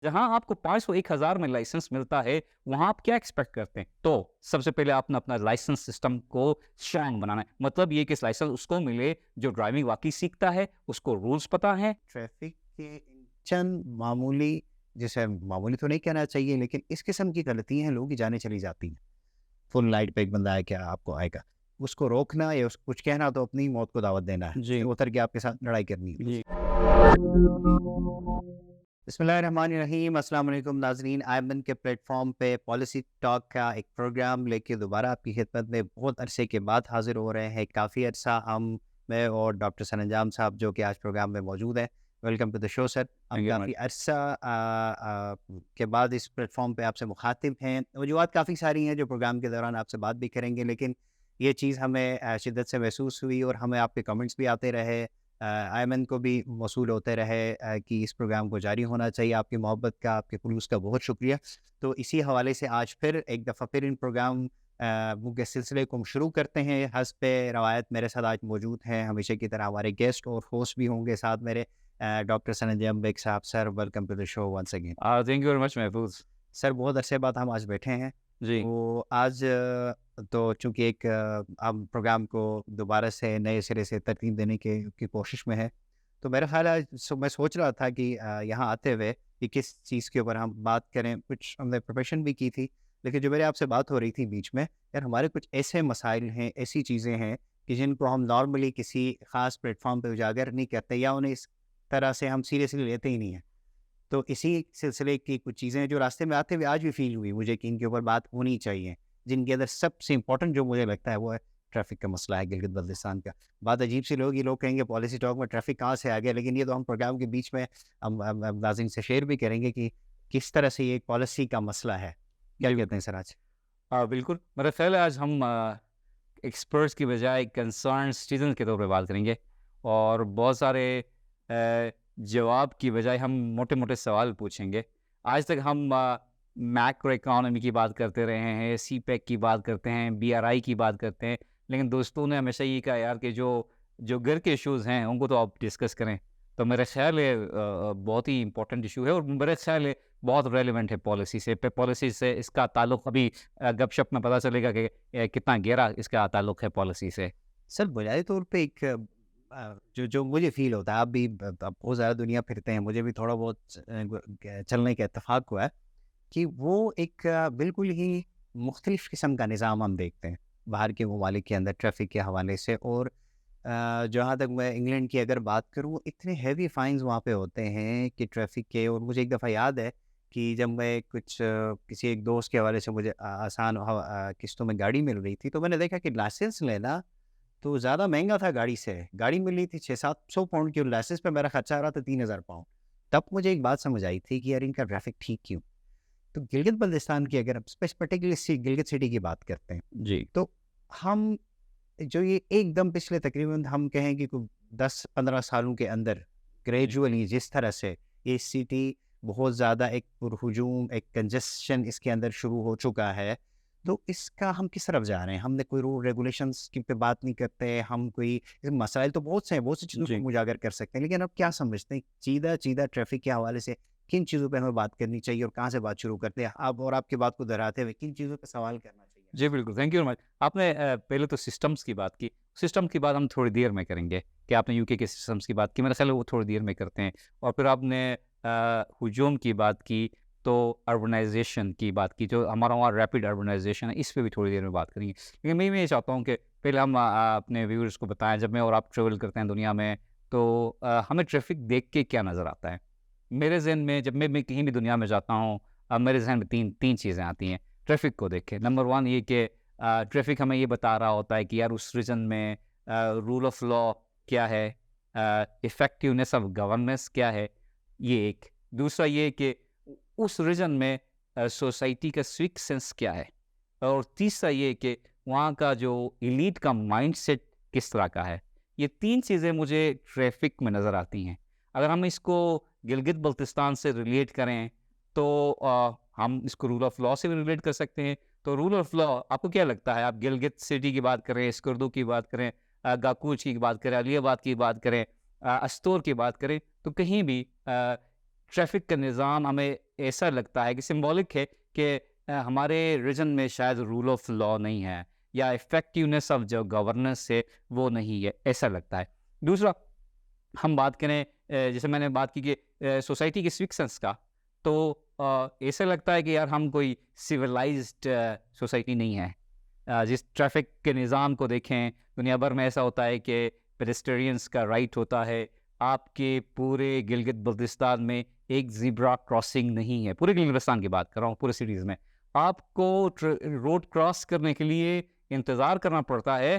जहाँ आपको 500 1000 में लाइसेंस मिलता है, वहाँ आप क्या एक्सपेक्ट करते हैं? तो सबसे पहले आपने अपना लाइसेंस सिस्टम को स्ट्रॉन्ग बनाना है। मतलब ये कि इस लाइसेंस उसको मिले जो ड्राइविंग वाक़ई सीखता है, उसको रूल्स पता हैं। ट्रैफ़िक के इन चंद मामूली, जिसे मामूली तो नहीं कहना चाहिए, लेकिन इस किस्म की गलतियाँ हैं लोगों की जानें चली जाती हैं। फुल लाइट पे एक बंदा है, क्या आपको आएगा? उसको रोकना या उसको कुछ कहना तो अपनी मौत को दावत देना है। जी, फिर उतर के आपके साथ लड़ाई करनी है। जी। बिस्मिल्लाहिर्रहमानिर्रहीम, अस्सलाम वालेकुम नाज़रीन। आयमन के प्लेटफ़ॉर्म पे पॉलिसी टॉक का एक प्रोग्राम लेके दोबारा आपकी खिदमत में बहुत अरसे के बाद हाज़िर हो रहे हैं। काफ़ी अरसा मैं और डॉक्टर सरअंजाम साहब जो कि आज प्रोग्राम में मौजूद हैं। Welcome to the show sir. हम थैंक यू काफ़ी मच। अरसा के बाद इस प्लेटफ़ॉर्म पे आपसे मुख़ातिब हैं। वजूहात काफ़ी सारी हैं जो प्रोग्राम के दौरान आपसे बात भी करेंगे, लेकिन ये चीज़ हमें शिद्दत से महसूस हुई और हमें आपके कमेंट्स भी आते रहे। अयमन को भी मौसूल होते रहे कि इस प्रोग्राम को जारी होना चाहिए। आपकी मोहब्बत का, आपके ख़ुलूस का बहुत शुक्रिया। तो इसी हवाले से आज फिर एक दफ़ा फिर इन प्रोग्राम के सिलसिले को हम शुरू करते हैं। हस्ब रवायत मेरे साथ आज मौजूद हैं हमेशा की तरह हमारे गेस्ट और होस्ट भी होंगे साथ मेरे, डॉक्टर सनंजम बेग साहब। Sir, welcome to the show once again. Thank you very much Mahfooz. Sir, बहुत अरसे बाद हम आज बैठे हैं। जी, तो आज तो चूँकि एक हम प्रोग्राम को दोबारा से नए सिरे से तरतीब देने की कोशिश में हैं। तो मेरा ख़्याल है मैं सोच रहा था कि यहाँ आते हुए कि किस चीज़ के ऊपर हम बात करें। कुछ हमने प्रिपरेशन भी की थी, लेकिन जो मेरी आपसे बात हो रही थी बीच में, यार हमारे कुछ ऐसे मसाइल हैं, ऐसी चीज़ें हैं कि जिनको हम नॉर्मली किसी ख़ास प्लेटफ़ॉर्म पे उजागर नहीं करते या उन्हें इस तरह से हम सीरियसली लेते ही नहीं हैं। तो इसी सिलसिले की कुछ चीज़ें जो रास्ते में आते हुए आज भी फ़ील हुई मुझे कि इनके ऊपर बात होनी चाहिए। जिनके अंदर सबसे इम्पोर्टेंट जो मुझे लगता है वो है ट्रैफ़िक का मसला है गिलगित-बल्तिस्तान का। बात अजीब-सी लोग लोग कहेंगे पॉलिसी टॉक में ट्रैफ़िक कहाँ से आ गया? लेकिन ये तो हम प्रोग्राम के बीच में हम नाज़रीन से शेयर भी करेंगे कि किस तरह से ये एक पॉलिसी का मसला है। क्या जी कहते बिल्कुल। हैं सर आज? बिल्कुल, मेरा ख़्याल है आज हम एक्सपर्ट्स की बजाय कंसर्न्ड सिटीज़न के तौर पे बात करेंगे और बहुत सारे जवाब की बजाय हम मोटे-मोटे सवाल पूछेंगे। आज तक हम मैक्रो इकोनॉमी की बात करते रहे हैं, सीपेक की बात करते हैं, बीआरआई की बात करते हैं, लेकिन दोस्तों ने हमेशा ये कहा यार कि जो जो घर के इश्यूज़ हैं, उनको तो आप डिस्कस करें। तो मेरा ख़्याल है बहुत ही इम्पोर्टेंट इश्यू है और मेरा ख़्याल है बहुत रेलेवेंट है पॉलिसी से। पे पॉलिसी से इसका ताल्लुक अभी गपशप में पता चलेगा कि कितना गहरा इसका ताल्लुक है पॉलिसी से। सर, बुनियादी तौर पे एक जो जो मुझे फ़ील होता है, आप भी आप बहुत ज़्यादा दुनिया फिरते हैं, मुझे भी थोड़ा बहुत चलने का इत्तेफ़ाक हुआ है। कि वो एक बिल्कुल ही मुख़्तलिफ़ किस्म का निज़ाम हम देखते हैं, बाहर के ममालिक के अंदर ट्रैफ़िक के हवाले से। और जहाँ तक मैं इंग्लैंड की अगर बात करूँ, इतने हेवी फ़ाइन्स वहाँ पे होते हैं कि ट्रैफ़िक के। और मुझे एक दफ़ा याद है कि जब मैं किसी एक दोस्त के हवाले से मुझे आसान किस्तों में गाड़ी मिल रही थी, तो मैंने देखा कि लाइसेंस लेना तो ज़्यादा महँगा था गाड़ी से। गाड़ी मिल रही थी 600-700 पाउंड की और लाइसेंस पे मेरा खर्चा आ रहा था 3000 पाउंड। तब मुझे एक बात समझ आई थी कि यार इनका ट्रैफ़िक ठीक क्यों? तो गिलगित-बल्तिस्तान की अगर हम पर्टिकुलरली गिलगित सिटी की बात करते हैं, जी। तो हम जो ये एकदम पिछले तकरीबन हम कहें कि कोई 10-15 सालों के अंदर जी। ग्रेजुअली जिस तरह से ये सिटी बहुत ज़्यादा एक पुरहुजूम, एक कंजेस्शन इसके अंदर शुरू हो चुका है, तो इसका हम किस तरफ जा रहे हैं? हमने कोई रूल रेगुलेशंस की पे बात नहीं करते, हम कोई मसाइल तो बहुत से हैं, बहुत सी चीज़ों को जी। हम उजागर कर सकते हैं, लेकिन आप क्या समझते हैं सीधा-सीधा ट्रैफ़िक के हवाले से किन चीज़ों पे हमें बात करनी चाहिए और कहाँ से बात शुरू करते हैं? आप और आपकी बात को दोहराते हुए किन चीज़ों पे सवाल करना चाहिए? जी, बिल्कुल, थैंक यू वेरी मच। आपने पहले तो सिस्टम्स की बात की, सिस्टम की बात हम थोड़ी देर में करेंगे कि आपने यूके के सिस्टम्स की बात की, मेरा ख़्याल है वो थोड़ी देर में करते हैं। और फिर आपने हुजूम की बात की, तो अर्बनाइज़ेशन की बात की, जो हमारा वहाँ रैपिड अर्बनाइज़ेशन है, इस पे भी थोड़ी देर में बात करेंगे। लेकिन मैं ये चाहता हूँ कि पहले हम अपने व्यूअर्स को बताएँ, जब मैं और आप ट्रैवल करते हैं दुनिया में, तो हमें ट्रैफ़िक देख के क्या नज़र आता है? मेरे ज़हन में जब मैं कहीं भी दुनिया में जाता हूँ, मेरे ज़हन में 3 चीज़ें आती हैं। ट्रैफ़िक को देख के नंबर 1 ये कि ट्रैफ़िक हमें ये बता रहा होता है कि यार उस रीजन में रूल ऑफ़ लॉ क्या है, इफ़ेक्टिवनेस ऑफ़ गवर्नेंस क्या है, ये एक। दूसरा ये कि उस रीजन में सोसाइटी का सिविक सेंस क्या है, और तीसरा ये कि वहाँ का जो एलीट का माइंडसेट किस तरह का है। ये 3 चीज़ें मुझे ट्रैफ़िक में नज़र आती हैं। अगर हम इसको गिलगित-बल्तिस्तान से रिलेट करें, तो हम इसको रूल ऑफ़ लॉ से भी रिलेट कर सकते हैं। तो रूल ऑफ़ लॉ आपको क्या लगता है? आप गिलगित सिटी की बात करें, स्कर्दू की बात करें, गाकूच की बात करें, अलियाबाद की बात करें, अस्तोर की बात करें, तो कहीं भी ट्रैफ़िक का निज़ाम हमें ऐसा लगता है कि सिंबॉलिक है कि हमारे रीजन में शायद रूल ऑफ लॉ नहीं है या इफेक्टिवनेस ऑफ जो गवर्नेंस है वो नहीं है, ऐसा लगता है। दूसरा, हम बात करें जैसे मैंने बात की कि सोसाइटी के सिविक सेंस का, तो ऐसा लगता है कि यार हम कोई सिविलाइज्ड सोसाइटी नहीं है। जिस ट्रैफिक के निज़ाम को देखें, दुनिया भर में ऐसा होता है कि पेडेस्टेरियंस का राइट होता है। आपके पूरे गिलगित बल्तिस्तान में एक ज़ीब्रा क्रॉसिंग नहीं है। पूरे गिलगित-बल्तिस्तान की बात कर रहा हूँ, पूरे सिटीज़ में। आपको रोड क्रॉस करने के लिए इंतज़ार करना पड़ता है।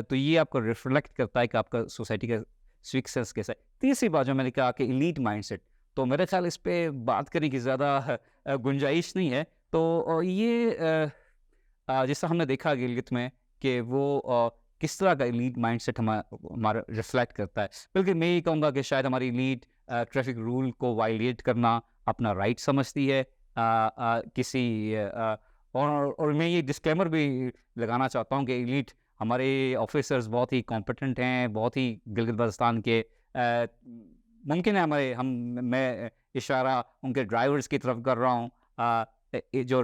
तो ये आपको रिफ्लेक्ट करता है कि आपका सोसाइटी का सिविक सेंस कैसा है। तीसरी बात जो मैंने कहा कि एलीट माइंडसेट, तो मेरे ख्याल इस पे बात करने की ज़्यादा गुंजाइश नहीं है। तो जैसा हमने देखा गिलगित में कि वो किस तरह का एलीट माइंडसेट हमारा रिफ्लेक्ट करता है। बल्कि मैं ये कहूँगा कि शायद हमारी एलीट ट्रैफिक रूल को वायलेट करना अपना राइट समझती है। किसी और मैं ये डिस्क्लेमर भी लगाना चाहता हूँ कि एलीट हमारे ऑफिसर्स बहुत ही कॉम्पिटेंट हैं, बहुत ही गिलगित बल्तिस्तान के मुमकिन है मैं इशारा उनके ड्राइवर्स की तरफ कर रहा हूँ, जो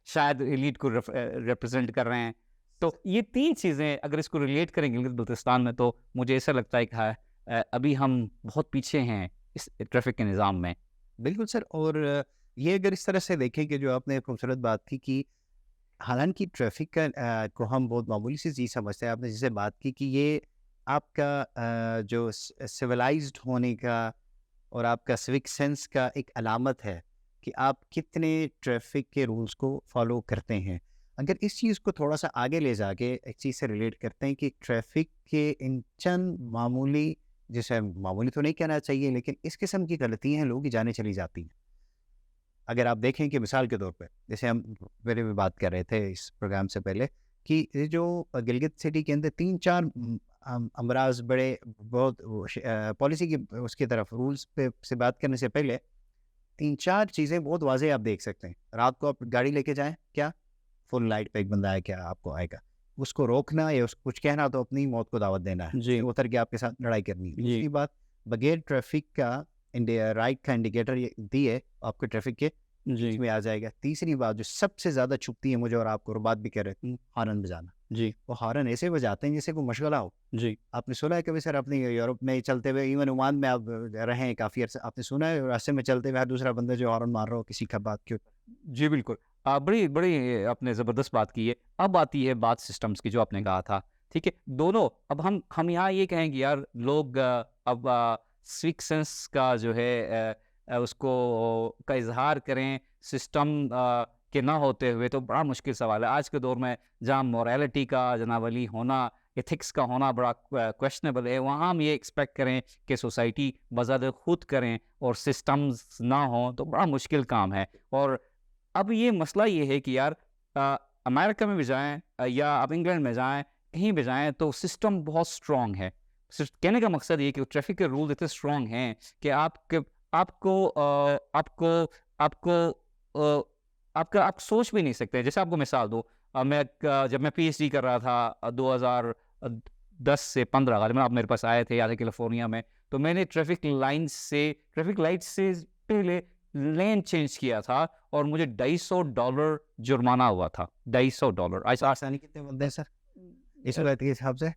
शायद एलीट को रिप्रेजेंट कर रहे हैं। तो ये 3 चीज़ें अगर इसको रिलेट करें गिलगित बल्तिस्तान में, तो मुझे ऐसा लगता है कि हाँ, अभी हम बहुत पीछे हैं इस ट्रैफिक के निज़ाम में। बिल्कुल सर। और ये अगर इस तरह से देखें कि जो आपने खूबसूरत बात की कि हालांकि ट्रैफिक का को हम बहुत मामूली सी चीज़ समझते हैं, आपने जैसे बात की कि ये आपका जो सिविलाइज्ड होने का और आपका सिविक सेंस का एक अलामत है कि आप कितने ट्रैफिक के रूल्स को फॉलो करते हैं। अगर इस चीज़ को थोड़ा सा आगे ले जाके एक चीज़ से रिलेट करते हैं कि ट्रैफिक के इन चंद मामूली, जैसे मामूली तो नहीं कहना चाहिए, लेकिन इस किस्म की गलतियाँ लोगों की जानें चली जाती हैं। अगर आप देखें कि मिसाल के तौर पे, जैसे हम पहले भी बात कर रहे थे इस प्रोग्राम से पहले, कि ये जो गिलगित सिटी के अंदर 3-4 अमराज बड़े बहुत पॉलिसी की उसकी तरफ रूल्स पे से बात करने से पहले 3-4 चीज़ें बहुत वाज़ेह आप देख सकते हैं। रात को आप गाड़ी लेके जाएँ, क्या फुल लाइट पे एक बंदा है, क्या आपको आएगा? उसको रोकना या उसको कुछ कहना तो अपनी मौत को दावत देना है। जी, फिर उतर के आपके साथ लड़ाई करनी है। जी, दूसरी बात, बगैर ट्रैफिक का राइट का इंडिकेटर ये दिए आपके ट्रैफिक के जी, इसमें आ जाएगा। तीसरी बात जो सबसे ज़्यादा चुभती है मुझे और आपको, और बात भी कर रहे थे, हॉर्न बजाना। जी, वो हॉर्न ऐसे बजाते हैं जैसे कोई मशगला हो। जी। आपने सुना है कभी सर, अपने यूरोप में चलते हुए, इवन ओमान में आप रहे हैं काफ़ी अर्से, आपने सुना है रास्ते में चलते हुए हर दूसरा बंदा जो हॉर्न मार रहा हो किसी का बात के ऊपर? जी, बिल्कुल। बड़ी बड़ी आपने ज़बरदस्त बात की है। अब आती है बात सिस्टम्स की जो आपने कहा था, ठीक है? दोनों अब हम यहाँ ये कहें कि यार लोग अब सिविक सेंस का जो है उसको का इज़हार करें सिस्टम के ना होते हुए, तो बड़ा मुश्किल सवाल है। आज के दौर में जहाँ मोरालिटी का जनावली होना, एथिक्स का होना बड़ा क्वेश्चनेबल है, वहाँ हम ये एक्सपेक्ट करें कि सोसाइटी बज़ात खुद करें और सिस्टम्स ना हों, तो बड़ा मुश्किल काम है। और अब ये मसला ये है कि यार अमेरिका में भी जाएँ या आप इंग्लैंड में जाएँ, कहीं भी जाएँ तो सिस्टम बहुत स्ट्रॉन्ग है। सिर्फ कहने का मकसद ये है कि ट्रैफ़िक के रूल इतने स्ट्रॉन्ग हैं कि आपको आप सोच भी नहीं सकते। जैसे आपको मिसाल दूँ, जब मैं पीएचडी कर रहा था 2010 से 15 का, जब आप मेरे पास आए थे याद है कैलिफ़ोर्निया में, तो मैंने ट्रैफ़िक लाइट से पहले लेन चेंज किया था और मुझे $250 जुर्माना हुआ था, $250। आज आज पाकिस्तानी कितने बंदे हैं सर इस वक्त के हिसाब से?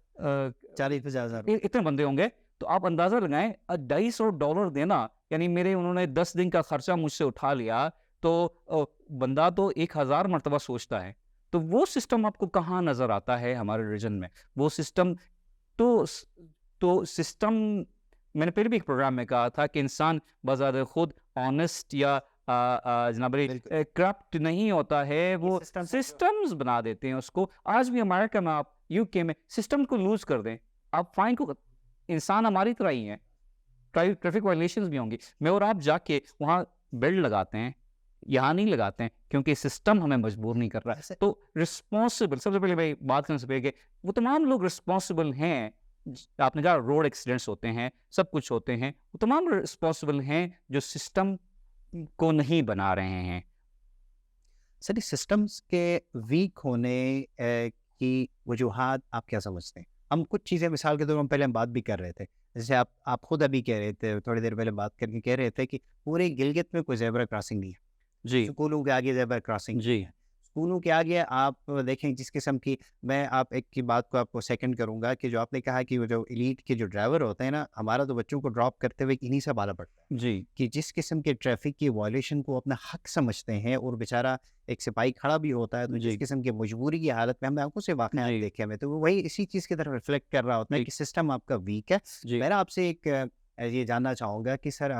40-50 हज़ार। इतने बंदे होंगे, तो आप अंदाज़ा लगाएँ $250 देना, यानी मेरे उन्होंने 10 दिन का खर्चा मुझसे उठा लिया, तो बंदा तो 1000 मर्तबा सोचता है। तो वो सिस्टम आपको कहाँ नज़र आता है हमारे रीजन में? वो सिस्टम तो स तो सिस्टम मैंने पहले भी एक प्रोग्राम में कहा था कि इंसान बज़ात खुद ऑनेस्ट या जनाब बिल्कुल। करप्ट नहीं होता है, ये वो सिस्टम सिस्टम्स बना देते हैं उसको। आज भी अमेरिका में, आप यूके में सिस्टम को लूज़ कर दें, आप फाइन को, इंसान हमारी तरह ही हैं, ट्रैफिक वायलेशंस भी होंगी। मैं और आप जाके वहाँ बेल्ट लगाते हैं, यहाँ नहीं लगाते हैं क्योंकि सिस्टम हमें मजबूर नहीं कर रहा है। ऐसे तो रिस्पॉन्सिबल, सबसे पहले भाई बात करने से पहले कि वो तमाम लोग रिस्पॉन्सिबल हैं। आपने कहा रोड एक्सीडेंट्स होते हैं, सब कुछ होते हैं, वो तमाम रिस्पॉन्सिबल हैं जो सिस्टम को नहीं बना रहे हैं। सर, इस सिस्टम्स के वीक होने की वजूहात आप क्या समझते हैं? हम कुछ चीज़ें मिसाल के तौर पर पहले हम बात भी कर रहे थे। जैसे आप खुद अभी कह रहे थे, थोड़ी देर पहले बात करके कह रहे थे कि पूरे गिलगित में कोई ज़ेब्रा क्रॉसिंग नहीं है। जी, स्कूलों के आगे ज़ेब्रा क्रॉसिंग नहीं जी, है। स्कूलों के आगे आप देखें जिस किस्म की, मैं आप एक की बात को आपको सेकंड करूँगा कि जो आपने कहा कि वो जो एलीट के जो ड्राइवर होते हैं ना, हमारा तो बच्चों को ड्रॉप करते हुए इन्हीं से पाला पड़ता है। जी, कि जिस किस्म के ट्रैफ़िक की वायलेशन को अपना हक समझते हैं और बेचारा एक सिपाही खड़ा भी होता है, तो जिस जी, किस्म की मजबूरी की हालत में हमने आँखों से वाक़यात जी, देखे हमें, तो वो वही इसी चीज़ की तरफ रिफ्लेक्ट कर रहा होता है जी, कि सिस्टम आपका वीक है। जी। मैं ना आपसे एक ये जानना चाहूँगा कि सर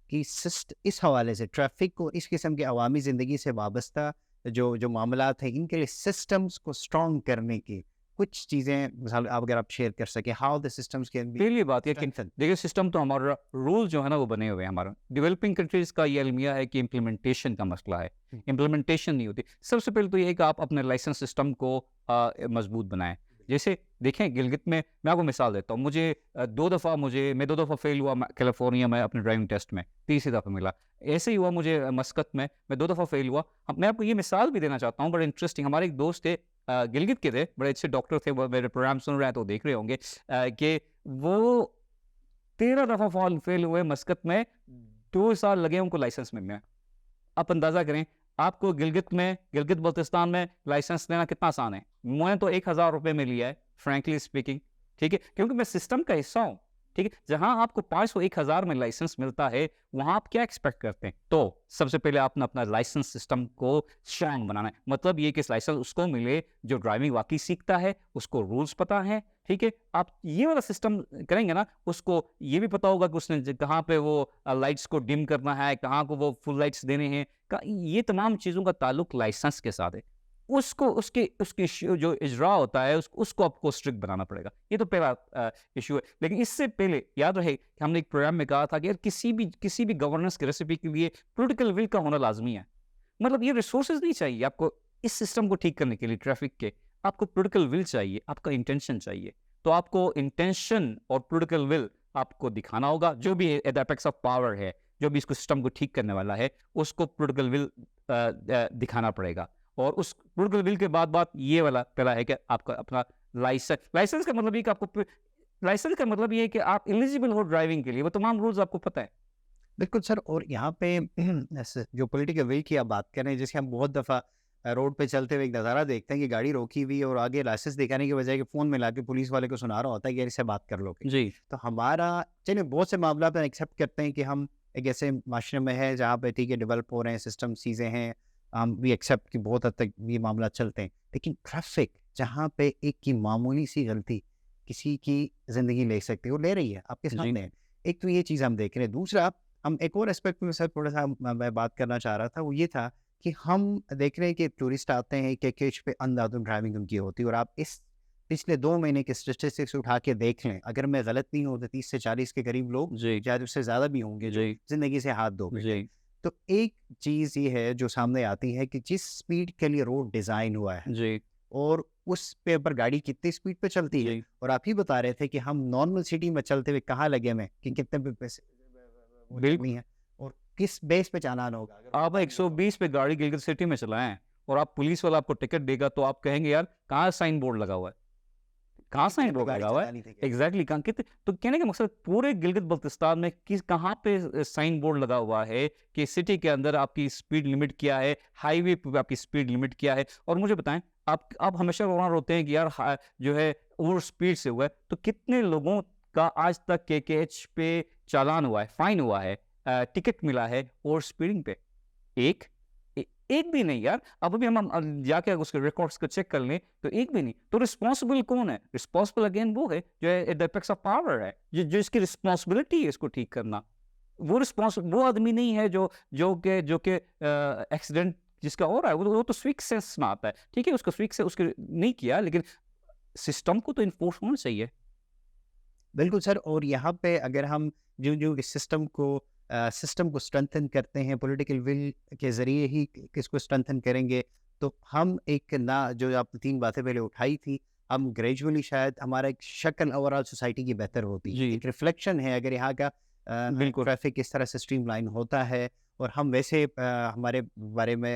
कि सिस्ट इस हवाले से ट्रैफ़िक को इस किस्म की अवामी ज़िंदगी से वाबस्ता जो जो मामलात हैं, इनके लिए सिस्टम्स को स्ट्रॉन्ग करने की कुछ चीज़ें मिसाल अगर आप शेयर कर सकें, how the systems can be पहली बात ये कि स्ट्रेंथन्ड? देखिए सिस्टम तो हमारा रूल जो है ना वो बने हुए हैं हमारा। डेवलपिंग कंट्रीज़ का ये अलमिया है कि इम्प्लीमेंटेशन का मसला है। हुँ। इम्प्लीमेंटेशन नहीं होती। सबसे पहले तो ये है कि आप अपने लाइसेंस सिस्टम को मज़बूत बनाएँ। जैसे देखें गिलगित में मैं आपको मिसाल देता हूँ। मैं 2 दफ़ा फ़ेल हुआ मैं कैलिफ़ोर्निया में अपने ड्राइविंग टेस्ट में, तीसरी दफ़ा मिला। ऐसे ही हुआ मुझे मस्कत में, मैं 2 दफ़ा फ़ेल हुआ। अब मैं आपको ये मिसाल भी देना चाहता हूँ बड़ा इंटरेस्टिंग हमारे एक दोस्त थे गिलगित के थे, बड़े अच्छे डॉक्टर थे, वो मेरे प्रोग्राम सुन रहे हैं तो देख रहे होंगे कि वो 13 दफ़ा फ़ॉल फ़ेल हुए मस्कत में, 2 साल लगे उनको लाइसेंस मिलने में। आप अंदाज़ा करें, आपको गिलगित बल्तिस्तान में लाइसेंस लेना कितना आसान है। मैंने तो ₹1000 में लिया है, फ्रैंकली स्पीकिंग, ठीक है? क्योंकि मैं सिस्टम का हिस्सा हूँ, ठीक है? जहाँ आपको 500 1000 में लाइसेंस मिलता है, वहाँ आप क्या एक्सपेक्ट करते हैं? तो सबसे पहले आपने अपना लाइसेंस सिस्टम को स्ट्रॉन्ग बनाना है। मतलब ये कि लाइसेंस उसको मिले जो ड्राइविंग वाक़ई सीखता है, उसको रूल्स पता हैं, ठीक है? आप ये वाला सिस्टम करेंगे ना, उसको ये भी पता होगा कि उसने कहाँ पे वो लाइट्स को डिम करना है, कहाँ को वो फुल लाइट्स देने हैं, ये तमाम चीज़ों का ताल्लुक लाइसेंस के साथ है। उसको उसके उसकी जो इजरा होता है उसको आपको स्ट्रिक्ट बनाना पड़ेगा। ये तो पहला इशू है। लेकिन इससे पहले याद रहे कि हमने एक प्रोग्राम में कहा था कि यार किसी भी गवर्नेंस की रेसिपी के लिए पॉलिटिकल विल का होना लाजमी है। मतलब ये रिसोर्सेज नहीं चाहिए आपको इस सिस्टम को ठीक करने के लिए ट्रैफिक के, आपको पॉलिटिकल विल चाहिए, आपका इंटेंशन चाहिए। तो आपको इंटेंशन और पॉलिटिकल विल आपको दिखाना होगा, जो भी at the apex of power है, जो भी इसको सिस्टम को ठीक करने वाला है, उसको पॉलिटिकल विल दिखाना पड़ेगा। और उस पॉलिटिकल विल के बाद बात ये वाला पहला है कि आपका अपना लाइसेंस का मतलब ये कि आपको लाइसेंस का मतलब ये है कि आप एलिजिबल हो ड्राइविंग के लिए, वो तमाम रूल्स आपको पता है। बिल्कुल सर, और यहाँ पे ऐसे जो पॉलिटिकल विल की आप बात कर रहे हैं, जैसे हम बहुत दफ़ा रोड पे चलते हुए एक नज़ारा देखते हैं कि गाड़ी रोकी हुई है और आगे लाइसेंस दिखाने की बजाय कि फ़ोन मिला के पुलिस वाले को सुना रहा होता है कि यार इससे बात कर लो। जी, तो हमारा चलिए बहुत से मामला पे एक्सेप्ट करते हैं कि हम एक ऐसे माशरे में हैं जहाँ पे ठीक है डेवलप हो रहे हैं सिस्टम चीज़ें हैं, हम भी एक्सेप्ट कि बहुत हद तक ये मामला चलते हैं। लेकिन ट्रैफिक जहाँ पे एक की मामूली सी गलती किसी की ज़िंदगी ले सकती है, वो ले रही है, आपके जी, सामने है। एक तो ये चीज़ हम देख रहे हैं। दूसरा, हम एक और एस्पेक्ट में सर थोड़ा-सा मैं बात करना चाह रहा था, वो ये था कि हम देख रहे हैं कि टूरिस्ट आते हैं, कैकेज पे अंधाधुंध ड्राइविंग उनकी होती है, और आप इस पिछले 2 महीने के स्टैटिस्टिक्स उठा के देख लें, अगर मैं गलत नहीं हूँ तो 30 से 40 के करीब लोग, जी, शायद उससे ज़्यादा भी होंगे, जो जी, ज़िंदगी से हाथ धो बैठे। जी, तो एक चीज़ ये है जो सामने आती है कि जिस स्पीड के लिए रोड डिज़ाइन हुआ है जी, और उस पे पर गाड़ी कितनी स्पीड पे चलती है, जी। और आप ही बता रहे थे कि हम नॉर्मल सिटी में चलते हुए कहाँ लगे हमें कि कितने पे पैसे वो बिल्कुल, चलनी है और किस बेस पे चालान होगा, अगर वो आप पता नहीं है तो। 120 पे गाड़ी गिलगित सिटी में चलाएँ और आप पुलिस वाला आपको टिकट देगा तो आप कहेंगे यार कहाँ साइन बोर्ड लगा हुआ है? कहाँ कितने साइन पे बोर्ड गाड़ी लगा हुआ है? चलानी थी क्या? एग्ज़ैक्टली कहाँ कितने तो कहने का मकसद पूरे गिलगित बल्तिस्तान में किस कहाँ पे साइन बोर्ड लगा हुआ है कि सिटी के अंदर आपकी स्पीड लिमिट क्या है, हाईवे पे आपकी स्पीड लिमिट क्या है? और मुझे बताएँ आप हमेशा वहाँ रोते हैं कि यार जो है ओवर स्पीड से हुआ है, तो कितने लोगों का आज तक केकेएच पे चालान हुआ है, फाइन हुआ है, टिकट मिला है ओवर स्पीडिंग पे? 1 एक भी नहीं यार। अब अभी हम जाके अगर उसके रिकॉर्ड्स को चेक कर लें, तो एक भी नहीं। तो रिस्पॉन्सिबल कौन है? रिस्पॉन्सिबल अगेन वो है जो at the apex of power है, जो इसकी रिस्पॉन्सिबिलिटी है इसको ठीक करना। वो आदमी नहीं है जो कि एक्सीडेंट जिसका हो रहा है, वो तो स्विक सेंस में आता है। ठीक है, उसको स्विक से उसके नहीं किया, लेकिन सिस्टम को तो इन्फोर्स होना चाहिए। बिल्कुल सर, और यहाँ पे अगर हम जो इस सिस्टम को स्ट्रेंथन करते हैं पॉलिटिकल विल के ज़रिए ही किसको स्ट्रेंथन करेंगे, तो हम एक ना जो आपने 3 बातें पहले उठाई थी, हम ग्रेजुअली शायद हमारा एक शक्ल ओवरऑल सोसाइटी की बेहतर होती है। जी, एक रिफ्लेक्शन है अगर यहाँ का बिल्कुल। ट्रैफ़िक इस तरह से स्ट्रीमलाइन होता है और हम वैसे हमारे बारे में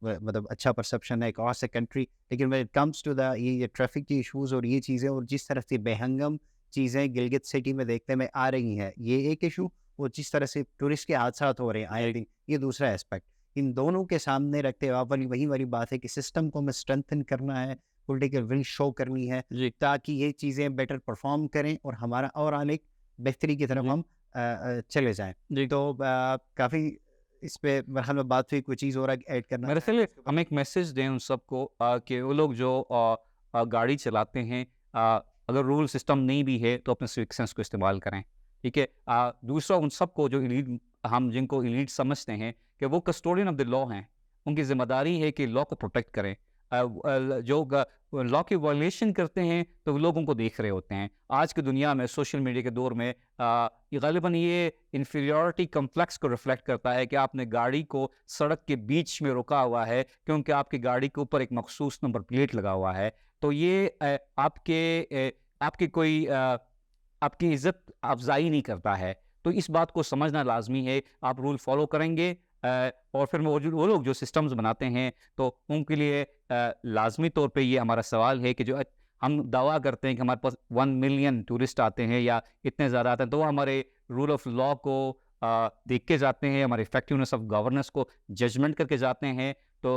मतलब अच्छा परसेप्शन है अक्रॉस द कंट्री, लेकिन when it comes to the ये ट्रैफ़िक की इश्यूज़ और ये चीज़ें और जिस तरह से बेहंगम चीज़ें गिलगित सिटी में देखने में आ रही हैं, ये एक इशू, वो जिस तरह से टूरिस्ट के हादसात हो रहे हैं आए दिन, ये दूसरा एस्पेक्ट। इन दोनों के सामने रखते हुए आप वाली वही वाली बात है कि सिस्टम को हमें स्ट्रेंथन करना है, पॉलिटिकल विल शो करनी है, जी, ताकि ये चीज़ें बेटर परफॉर्म करें और हमारा ओवरऑल एक बेहतरी की तरफ जी, हम चले जाएँ। जी। तो काफ़ी इस पे मेरे ख्याल में बात हुई, कोई चीज़ और ऐड करना मेरे ख्याल चाहें है इसके ऊपर? हम एक मैसेज दें उन सबको कि वो लोग जो गाड़ी चलाते हैं, अगर रूल सिस्टम नहीं भी है तो अपने सिविक सेंस को इस्तेमाल करें, ठीक है। दूसरा उन सबको जो एलीट, हम जिनको एलीट समझते हैं कि वो कस्टोडियन ऑफ द लॉ हैं, उनकी जिम्मेदारी है कि लॉ को प्रोटेक्ट करें। जो लॉ की वायलेशन करते हैं तो वो लोग उनको देख रहे होते हैं। आज की दुनिया में सोशल मीडिया के दौर में ये गालिबन ये इन्फीरियॉरिटी कॉम्प्लेक्स को रिफ्लेक्ट करता है कि आपने गाड़ी को सड़क के बीच में रोका हुआ है क्योंकि आपकी गाड़ी के ऊपर एक मखसूस नंबर प्लेट लगा हुआ है। तो ये आपकी कोई आपकी इज़्ज़त अफ़ज़ाई नहीं करता है। तो इस बात को समझना लाज़मी है। आप रूल फ़ॉलो करेंगे और फिर वो लोग जो सिस्टम्स बनाते हैं तो उनके लिए लाज़मी तौर पे ये हमारा सवाल है कि जो हम दावा करते हैं कि हमारे पास 1 मिलियन टूरिस्ट आते हैं या इतने ज़्यादा आते हैं, तो वो हमारे रूल ऑफ़ लॉ को देख के जाते हैं, हमारी इफ़ेक्टिवनेस ऑफ़ गवर्नेंस को जजमेंट करके जाते हैं। तो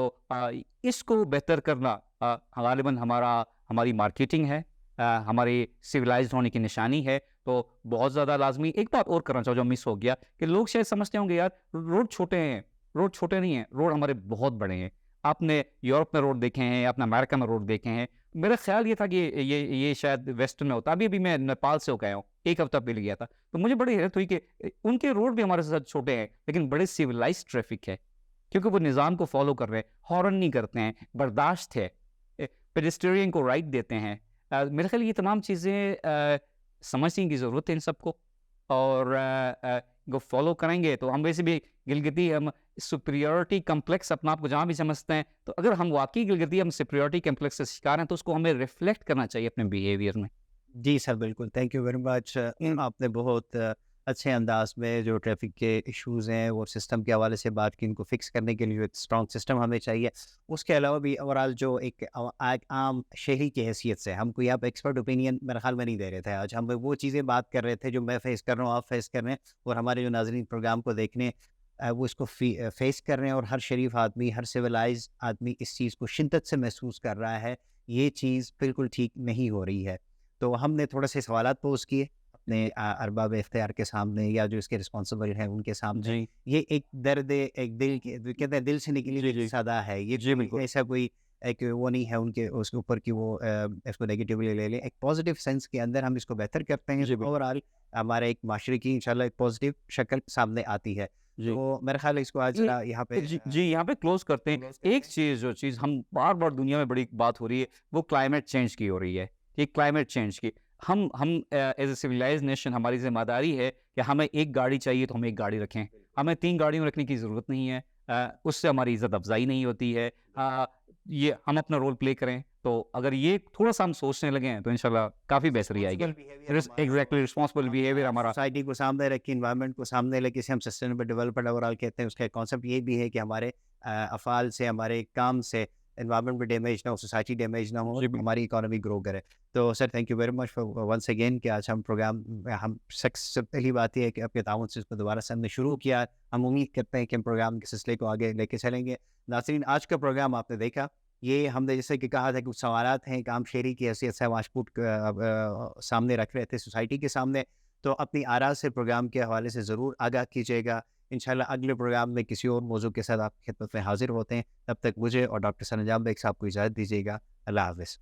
इसको बेहतर करना गालिबन हमारी मार्केटिंग है, हमारी सिविलाइज़्ड होने की निशानी है। तो बहुत ज़्यादा लाज़मी एक बात और करना चाहूँ जो मिस हो गया कि लोग शायद समझते होंगे यार रोड छोटे हैं, रोड छोटे नहीं हैं, रोड हमारे बहुत बड़े हैं। आपने यूरोप में रोड देखे हैं, आपने अमेरिका में रोड देखे हैं। मेरा ख़्याल ये था कि ये शायद वेस्ट में होता है। अभी-अभी मैं नेपाल से होके आया हूँ, 1 हफ़्ता पहले गया था। तो मुझे बड़ी हैरत हुई कि उनके रोड भी हमारे साथ छोटे हैं, लेकिन बड़े सिविलाइज़्ड ट्रैफ़िक है, क्योंकि वो निज़ाम को फ़ॉलो कर रहे हैं, हॉर्न नहीं करते हैं, बर्दाश्त है, पेडेस्टेरियन को राइट देते हैं। मेरे ख़्याल ये तमाम चीज़ें समझने की ज़रूरत है इन सबको और को फॉलो करेंगे तो हम वैसे भी गिलगिती हम सुपीरियॉरिटी कॉम्प्लेक्स अपना आप को जहाँ भी समझते हैं, तो अगर हम वाक़ई गिलगिती हम सुपीरियॉरिटी कॉम्प्लेक्स का शिकार हैं तो उसको हमें रिफ्लेक्ट करना चाहिए अपने बिहेवियर में। जी सर, बिल्कुल। Thank you very much. आपने बहुत अच्छे अंदाज़ में जो ट्रैफ़िक के इश्यूज़ हैं, वो सिस्टम के हवाले से बात की, इनको फ़िक्स करने के लिए एक स्ट्रॉन्ग सिस्टम हमें चाहिए। उसके अलावा भी ओवरऑल जो एक एक आम शहरी की हैसियत से हम कोई आप एक्सपर्ट ओपिनियन मेरे ख़्याल में नहीं दे रहे थे। आज हम वो चीज़ें बात कर रहे थे जो मैं फ़ेस कर रहा हूँ, आप फ़ेस कर रहे हैं और हमारे जो नाज़रीन प्रोग्राम को देख रहे हैं वो इसको फ़ेस कर रहे हैं और हर शरीफ़ आदमी, हर सिविलाइज़्ड आदमी इस चीज़ को शिद्दत से महसूस कर रहा है। ये चीज़ बिल्कुल ठीक नहीं हो रही है। तो हमने थोड़े-से सवालात पोज़ किए अपने अरबाब इख्तियार के सामने या जो इसके रिस्पॉन्सिबल हैं उनके सामने। जी, ये एक दर्द एक दिल के कहते हैं दिल से निकली हुई जी, एक जी। सदा है। ये जी, कोई बिल्कुल। ऐसा कोई एक वो नहीं है उनके उसके ऊपर कि वो इसको नेगेटिवली ले लें। एक पॉज़िटिव सेंस के अंदर हम इसको बेहतर करते हैं जी, तो बिल्कुल। ओवरऑल हमारे एक माशरे की इंशाल्लाह एक पॉज़िटिव शक्ल सामने आती है। जी। तो मेरा ख़्याल है इसको आज ये यहाँ पे जी, जी, यहाँ पे क्लोज़ करते हैं। क्लोज़ करते एक हैं। चीज़ जो चीज़ हम बार-बार दुनिया में बड़ी बात हो रही है, वो क्लाइमेट चेंज की हो रही है। ये क्लाइमेट चेंज की हम एज़ अ सिविलाइज़्ड नेशन हमारी ज़िम्मेदारी है कि हमें 1 गाड़ी चाहिए तो हम 1 गाड़ी रखें। हमें 3 गाड़ियों रखने की ज़रूरत नहीं है। उससे हमारी इज़्ज़त अफ़ज़ाई नहीं होती है। ये हम अपना रोल प्ले करें, तो अगर ये थोड़ा-सा हम सोचने लगें तो इंशाल्लाह काफ़ी बेहतरी आएगी। रिस्पॉन्सिबल बिहेवियर हमारा एग्ज़ैक्टली रिस्पांसिबल हम बिहेवियर हमारा। सोसाइटी को सामने रख के एनवायरनमेंट को सामने लेके इसे हम सस्टेनेबल डेवलपमेंट ओवरऑल कहते हैं। उसका कॉन्सेप्ट ये भी है कि हमारे अफ़आल से, हमारे काम से एनवायरनमेंट भी डैमेज ना हो, सोसाइटी डैमेज ना हो, जी, बिल्कुल। हमारी इकोनॉमी ग्रो करे। तो sir thank you very much for once again कि आज हम प्रोग्राम हम सक्स पहली बात ये है कि आपके ताउन से इसको दोबारा से हमने शुरू किया। हम उम्मीद करते हैं कि हम प्रोग्राम के सिलसिले को आगे लेके चलेंगे। नाज़रीन आज का प्रोग्राम आपने देखा, ये हमने जैसे कि कहा था कुछ सवालात हैं, एक आम शहरी की हैसियत से हम आज सामने रख रहे थे सोसाइटी के सामने। तो अपनी आरा से प्रोग्राम के हवाले से ज़रूर आगाह कीजिएगा। इंशाल्लाह अगले प्रोग्राम में किसी और मौज़ू के साथ आपकी खिदमत में हाज़िर होते हैं। तब तक मुझे और डॉक्टर सनजाम बेग साहब को इजाज़त दीजिएगा। अल्लाह हाफ़िज़।